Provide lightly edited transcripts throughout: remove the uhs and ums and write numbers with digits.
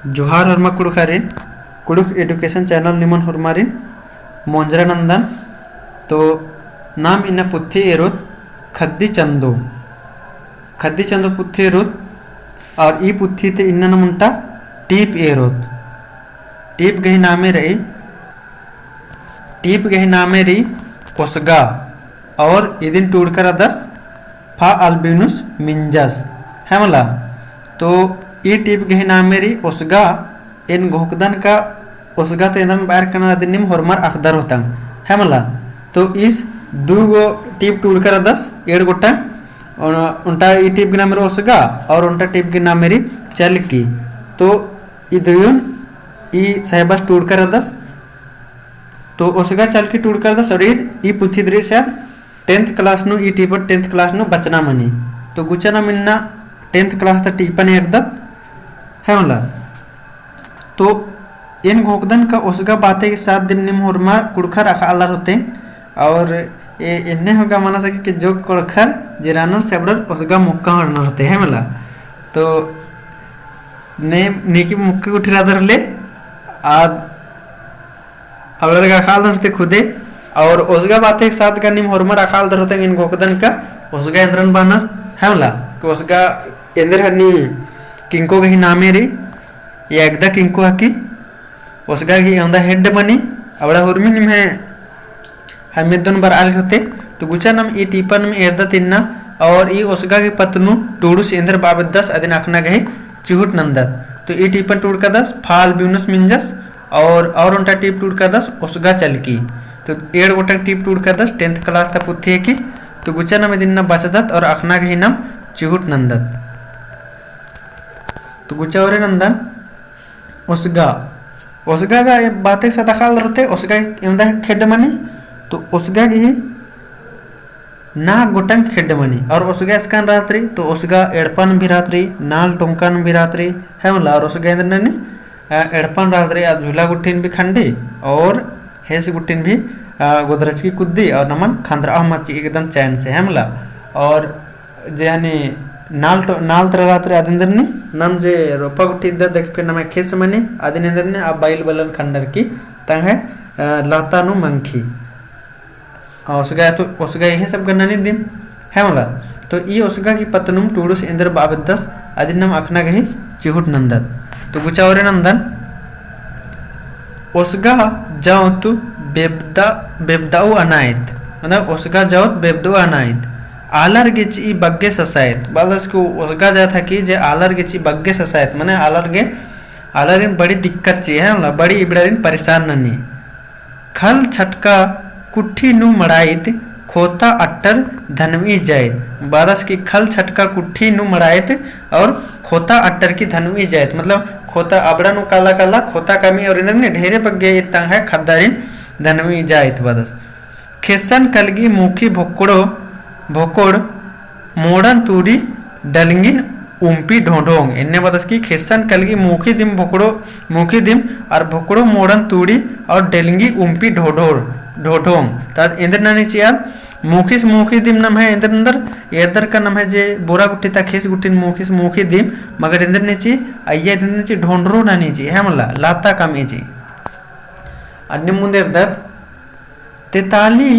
जोहार हरमा कुड़ुखारिन Kurukh education channel निमन हरमारिन मोंजरा नंदन तो नाम इन्ना पुथी एरोत खद्दी चंदो पुथी एरोत और ई पुथी ते इन्ना नमुंटा टीप एरोत टीप गही नामे री ओसगा और इदिन टूड़कर दस फा अल्बिनुस मिंजस है मला। तो ई टीप गही नामे री ओसगा इन घोकदन का ओसगा तो इंदन बाहर करना दिनिम हरमार अखदर होता है मला। तो इस दो गो टीप टूड़कर दस एड़ गोटा उनटा ई टीप के नाम ओसगा और उनटा टीप के नाम मेरी चल की। तो इधर ई साहेबास टूड़कर दस तो ओसगा चल की टूड़कर दस और ई पुथी दृश्य 10th क्लास नु ई टीप 10th क्लास नु बचना मनी तो गुचना मिन्ना 10th क्लास तक टीपन एरदत है मला। तो इन घोकदन का ओसगा बातें के साथ दिन निम होरमा कुड़खर अखालर होते और ये इन्ने होगा माना सके कि जो कुड़खर जिरानर सेबड़र ओसगा मुक्का हरना होते हैं मला। तो नेकी मुक्के उठिरादर ले आज अवलर का अखाल होते खुदे और ओसगा बातें के साथ का निम होरमा अखाल दर होते इन घोकदन का ओसगा इंद्रन बानर है मला। कि ओसगा इंद्र हनी किंको कहीं नामे री ये एकदा किंको हकी ओसगा की अंदा हेड बनी अबड़ा हुरमी निम है हमें दोनों बार आल होते। तो गुचा नम ई टीपन में एरदा तिन्ना और ई ओसगा की पत्नु टूडुस इंद्र बाबत 10 अदिन अखना गए चिहुट नंदत। तो ई टीपन टूड का 10 फाल ब्यूनस मिंजस और उनटा टीप टूड का 10 ओसगा चल की। तो एड़ गोटा टीप टूड का 10 10th क्लास तक पुथी है की। तो गुचा नम दिन बचदत और अखना गही नम चिहुट नंदत। तो गुचा और नंदन ओसगा ओसगा का बातें साथ अखाल रहते ओसगा इंदा खेड मनी। तो ओसगा की ना गोटन खेड मनी और ओसगा स्कान रात्रि तो ओसगा एड़पन भी रात्रि नाल टोंकन भी रात्रि है मला। और ओसगा इंद्र ने एड़पन रात्रि झूला गुट्ठिन भी खंडी और हेस गुट्ठिन भी गोदरज की कुद्दी और नमन खंद्रा मची एकदम चैन से है मला। और जे नाल तररात्रि आदिंदर ने नम जे रोपा गुट्टी देख फिर नम खेस मनी आदिनेंदर ने अब बाइल बलन खंडर की तंग है लाता नु मंखी ओसगा। तो ओसगा यही सब करना नहीं दिम है मला। तो ई ओसगा की पतनुम टूडुस इंद्र बाबत 10 आदिनम अखना गही चिहुट नंदन। तो गुचावरे नंदन ओसगा जाओ तु बेबदाऊ अनायत मतलब ओसगा जाओ बेबदाऊ अनायत आलर गेची बग्गे ससायत बालस को ओसगा जा था कि जे आलर गेची बग्गे ससायत माने आलर बड़ी दिक्कत ची है मतलब बड़ी इबड़ारिन परेशान ननी खल छटका कुट्ठी नु मड़ाइत खोता अट्टर धनवी जायत बारस की खल छटका कुट्ठी नु मड़ाइत और खोता अट्टर की धनवी जायत मतलब खोता अबड़ा नु काला काला खोता कमी और इधर ने ढेरे बग्गे तंग है खद्दारिन धनवी जायत बादस खेसन कलगी मुखी भोकोड़ मोड़न तूरी डलंगिन उम्पी ढोंढोंग इन्ने बदस की खेसन कलगी मुखी दिम और भोकड़ो मोड़न तूड़ी और डलंगी उम्पी ढोढोंग तद इंद्र नानी चियाल मुखी दिम नम है इंद्र अंदर एदर का नम है जे बोरा गुट्टी ता खेस गुट्टिन मुखी दिम मगर इंद्र नीची अय्या इंद्र नीची ढोंढरो नानी ची है मला लाता कमी ची अन्य मुंदे अंदर तेताली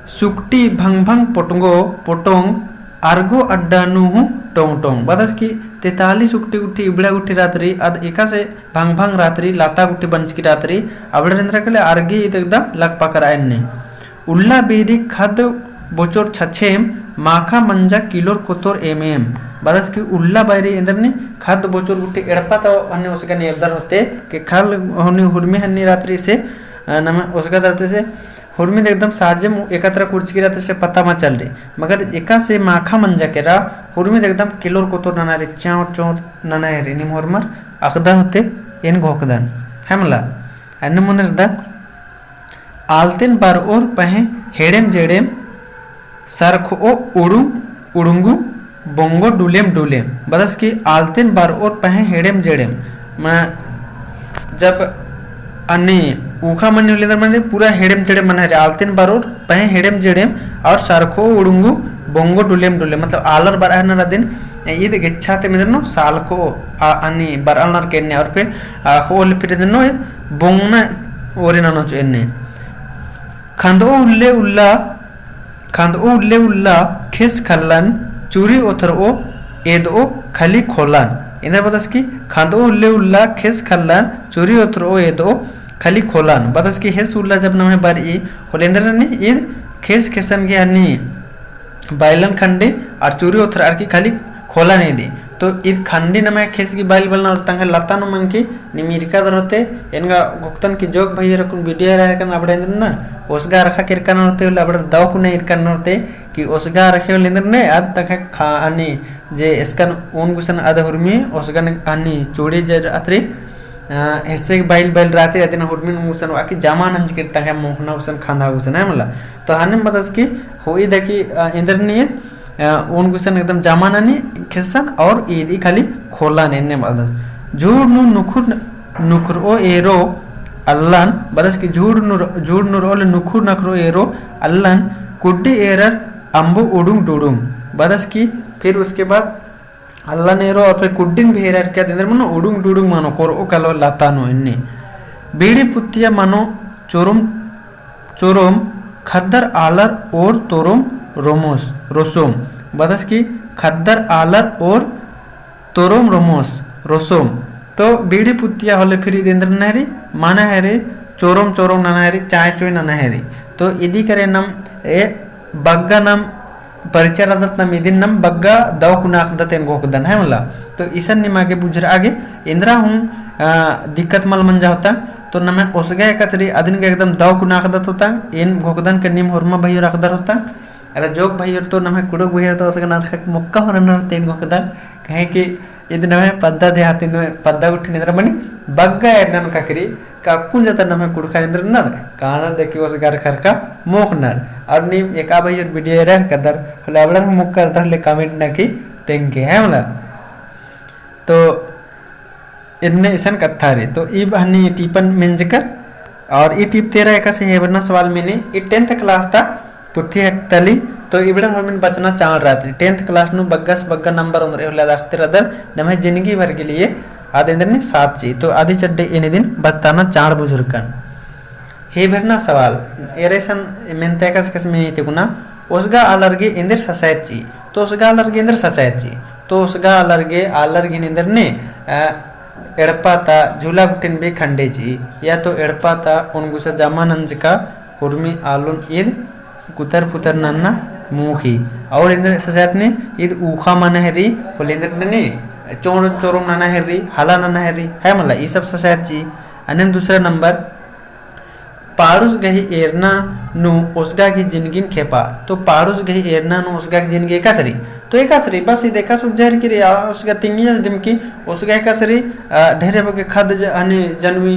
सुक्टी भंग पोटोंग आर्गो अड्डा नुहु टोंग बदस की 43 सुक्टी गुट्टी इबड़ा गुट्टी रात्रि अद एका से भंग रात्रि लाता गुट्टी बंच की रात्रि अबड़ेंद्र के लिए आर्गी एकदम लग पकर आयने उल्ला बेरी खद बोचोर छछेम माखा मंजा किलोर कोतोर एम बदस की उल्ला बैरी इंद्र ने खद बोचोर गुट्टी एड़पा तो अन्य उसका निर्दर होते कि खल होने हुरमी हन्नी रात्रि से नम उसका दरते से हुरमी एकदम साजे एकत्र कुर्च की रहते से पता मत चल रही मगर एका से माखा मंजा के रा हुरमी एकदम किलोर कोतोर नना रे चोर नना है निम हुरमर अकदा होते इन घोकदन है मला। अन्य मुनर द आलतेन बार और पहे हेडेम जेडेम सरखो उड़ुंगू बोंगो डुलेम बदस की आलतेन बार और पहे हेडेम जेडेम जब अन्य ऊखा मन मैंने पूरा हेडेम जेडेम मन है आलतेन बारोर पहे हेडेम जेडेम और सरखो उड़ुंगू बोंगो डुलेम मतलब आलर बार दिन ईद गिच्छाते मिदनो साल को अनि बरअलनर केन्ने और फिर होल फिर दिनो बोंगना ओरिनानो चेन्ने खांदो उल्ले उल्ला खिस खल्लन चूरी ओथर ओ एदो खाली खोलन इंदर बदस की खांदो उल्ले उल्ला खिस खल्लन चूरी ओथर ओ एदो खाली खोलन बदस की हेस उल्ला जब नमे बार ई होलेंदर ने ईद खिस खिसन के अनि बाइलन खंडे और चूरी ओथर आर की खाली खोला नहीं दी तो ईद खंडी नमे खिस की बाइल बलना और तंगे लता नो मंकी निमिरिका दरते इनका गुक्तन की जोक भाई रकुन वीडियो रखन अबड़े ना उसगा रखा किरकन होते अबड़े दाव कुने इरकन होते कि उसगा रखे लेंदर ने अद तक खा अनि जे इसकन उन गुसन अद हुरमी उसगन अनि चूड़ी जे अत्रि हिस्से बाइल बाइल राते अदिन हुरमी गुसन वाकी जामान हंज किरता है मोहना गुसन खाना गुसन है मला तो हाने मदस की होई दकी इंदर ने उन गुसन एकदम जामानानी खिसन और ईदी खाली खोला ने मदस झूठ नुखुर ओ एरो अल्लान बदस की झूठ नुर ओले नुखुर नखरो एरो अल्लान कुड्डी एरर अंबु उडुंग डुडुंग बदस की फिर उसके बाद अल्लाह नेरो और फिर कुड्डिन भी एरर क्या दिन मनो उडुंग डुडुंग मानो कोर ओ कलो लातानो इन्ने बीड़ी पुत्तिया मानो चोरोम खद्दर आलर और तोरोम रोसोम बदस की खद्दर आलर और तोरोम रोसोम तो बीड़ी पुत्तिया होले फिर इदेंद्र नहरी माना है चोरोम नाना है चाय चोय नाना है तो इदी करे नम ए बग्गा नम परिचय आदत नम इदिन नम बग्गा दव कुनाक दतेन गोकदन है मला तो ईसन निमागे बुझर आगे इंद्रा हूँ दिक्कत मल मंजा होता तो नमे ओसगा कसरी अदिन के एकदम दव कुनाक दत होता इन गोकदन के निम होरमा भाई रखदर होता अरे जोक भाई तो नमे कुड़क भाई तो ओसगा नारख मुक्का होरनर तेन गोकदन कहे कि इदन में पद्दा देहाती पद्दा उठी निद्र बनी बग्गा एडन ककरी काकुन जता नमे कुड़खा निद्र नर कानर देखी उस घर खर का मोख नर और नी एक भाई वीडियो रह कदर फलावड़न मुख कर दर ले कमेंट न की तेंगे है मला तो इनने इसन कथा रे तो ई बहनी टीपन मिंजकर और ई टीप 13 एक से हेबरना सवाल मैंने ई 10th क्लास था पुथी तली तो इबड़न हमें बचना चाह रहा थी 10th क्लास नु बग्गस बग्गा नंबर उंदरे होला दाखते रदर नमे जिंदगी भर के लिए आदेंद्र ने 7 ची तो आदि चड्डे इन दिन बताना चार बुजुर्गन हे भरना सवाल एरेसन मेंते कस में तिकुना उसगा अलर्गे इंदर ससायत ची तो उसगा अलर्गे इंदर ससायत ची तो उसगा अलर्गे इंदर ने एड़पाता झूला गुटिन भी खंडे ची या तो एड़पाता उन गुसा जामानंज का हुर्मी आलुन ईद कुतर पुतर नन्ना मुखी और इंद्र सजात ने ईद ऊखा मनहरी बोले इंद्र ने चोरों नाना हेरी हाला नाना हेरी है मला ये सब सजात जी अनन दूसरा नंबर पारुस गही एरना नु उसगा की जिंदगी खेपा तो पारुस गही एरना नु उसगा की जिंदगी कसरी तो एक असरी बस ये देखा सुजहर की रे उसका तिंगिया दिम की उसगा कसरी ढेरे बके खद हनी जनवी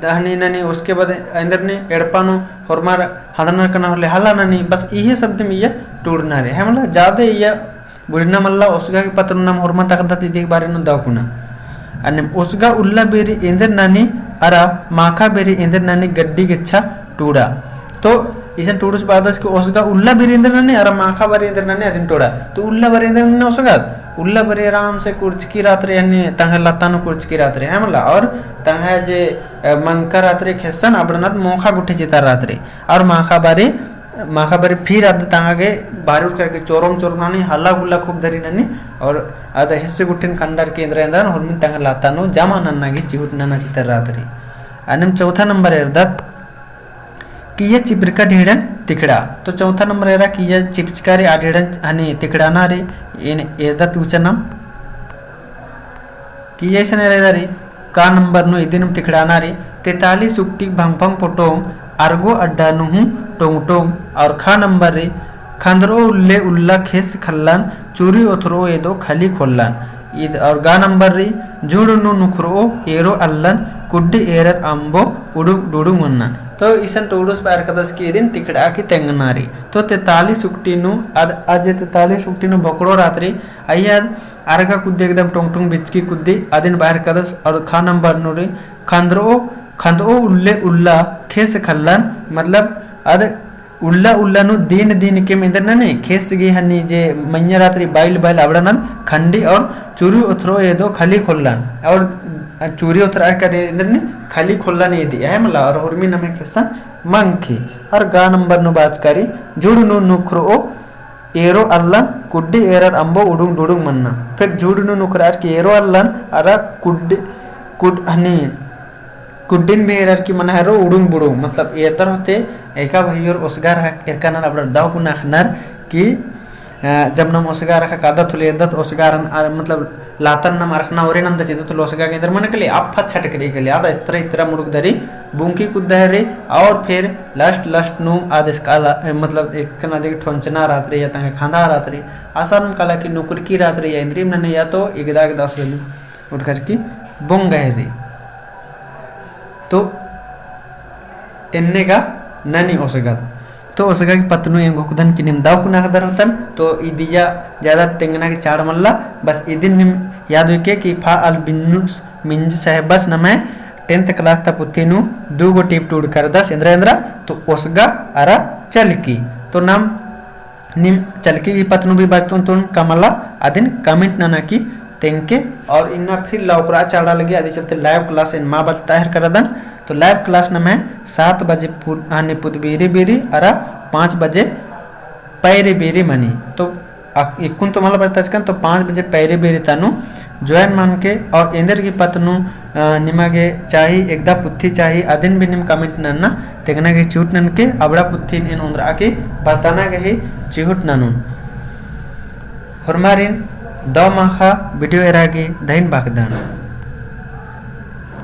हनी ननी उसके बाद इंदर ने एड़पानो होरमार हदनर कना होले हाला ननी बस इहे शब्द में ये टूरना रे है मला ज्यादा ये बुढ़ना मल्ला उसगा के पत्र नाम होरमा तकदत इदी बारे नु दाकुना अने उसगा उल्ला बेरी इंदर नानी अरा माखा बेरी इंदर नानी गड्डी गिच्छा टूड़ा तो इसन टूडुस बादस के उसगा उल्ला बेरी इंदर नानी अरा माखा बेरी इंदर नानी अदिन टूड़ा तो उल्ला बेरी इंदर नानी उसगा उल्ला बेरी आराम से कुर्च की रात्रि यानी तंग लतानो कुर्च की रात्रि है मला और तंग जे मंका रात्रि खेसन अबरनाथ मोखा गुठी चिता रात्रि और माखा बारी फिर अद तंगे बारूर करके चोरोम नानी हल्ला गुल्ला खूब धरी ननी और अद हिस्से गुट्टिन खंडर केंद्र इंदर हुर्मिन तंग लातानो जामा नन्नागी चिहुट नन्ना चितर रात्रि अनम चौथा नंबर एरदत किया चिपरिका ढेड़न तिकड़ा तो चौथा नंबर एरा किया चिपचकारी आढेड़न हनी तिकड़ा ना रे इन एरदत उचनम किया सन एरा रे का नंबर नो इदिनम तिकड़ा ना रे 43 सुक्ति भंगभंग पोटोंग अर्गो अड्डा नुहु टोंग टोंग और खा नंबर रे खंदरो उल्ले उल्ला खेस खल्लान चूरी ओथरो एदो खाली खोल्लान ईद और गा नंबर रे जुड़नु नुखरो एरो अल्लन कुड्डी एरर अंबो उडु डुडु मुन्ना तो इसन टोडुस पार कदस की दिन तिकड़ा की तेंगनारी तो 43 सुक्ति नु आज 43 सुक्ति नु बकड़ो रात्रि अय्याद आरगा कुद्दे एकदम टोंग टोंग बिचकी कुद्दी अदिन बाहर कदस और खा नंबर नु रे खंदरो उल्ले उल्ला खेस खल्लान मतलब अद उल्ला उल्लानु दीन दीन के मिंदरने खेसगी हनी जे मन्या रात्रि बाइल बाइल आवड़नन खंडी और चूरी उथरो येदो खाली खोलन और चूरी उथरा कर इंदरने खाली खोलन येदी है मला और हुरमी नमे केसन मंकी और गा नंबर नु बात करी जुड़नु नुखरो एरो अल्लन कुड्डी एरर अंबो उडुंग डुडुंग मन्ना फिर जुड़नु नुखरार की एरो अल्लन अरा कुड्डी कुड हनी कुड्डिन भी एरर की मना हेरो उडुंग बुडुंग मतलब एतर होते एका भैयोर उसगार एरकानर अपना दाव कुना खनर कि जब नम उसगार का कादा थुले एरदत उसगार मतलब लातन नम अरखना ओरे नंद चिद तो उसगा के अंदर मन के लिए आप फत छट करे के लिए आदा इतरा इतरा मुरुक दरी बुंकी कुदहरे और फिर लास्ट नु आदेश काला मतलब एक कना देख ठोंचना रात्रि या तंगे खांदा रात्रि आसान काला की नुकुर की रात्रि या इंद्रिम नने या तो एकदाग दास उठ कर की बुंग गए तो इन्ने का ननी ओसगा तो ओसगा की पत्नु एम गोकुदन की निमदाव कुना खदर होतन तो इदिया ज्यादा तेंगना की चाड़ मल्ला बस इदिन निम याद हुई कि फा अल बिन्नुस मिंज साहेब बस नमे 10th क्लास ता पुत्तीनु दू गो टिप टूड कर दस इंद्रा तो ओसगा अरा चलकी तो नाम निम चलकी की पत्नु भी बचतुन तुन कमला अदिन कमेंट नाना की तेंके और इन्ना फिर लौकरा चाड़ा लगी आदि चलते लाइव क्लास इन माँ बात ताहिर कर दन तो लाइव क्लास न में 7 बजे आने पुद बेरी बेरी अरा 5 बजे पैरे बेरी मनी तो इक्कुन तो मतलब बता तो 5 बजे पैरे बेरी तनु ज्वाइन मान के और इंदर की पत्नु निमागे चाही एकदा पुत्थी चाही अदिन भी निम कमेंट नन्ना तेगना के चूट नन के अबड़ा पुत्थी इन उंदरा के बताना के चिहुट ननु हरमारिन दो माखा वीडियो एरागे दहिन बागदान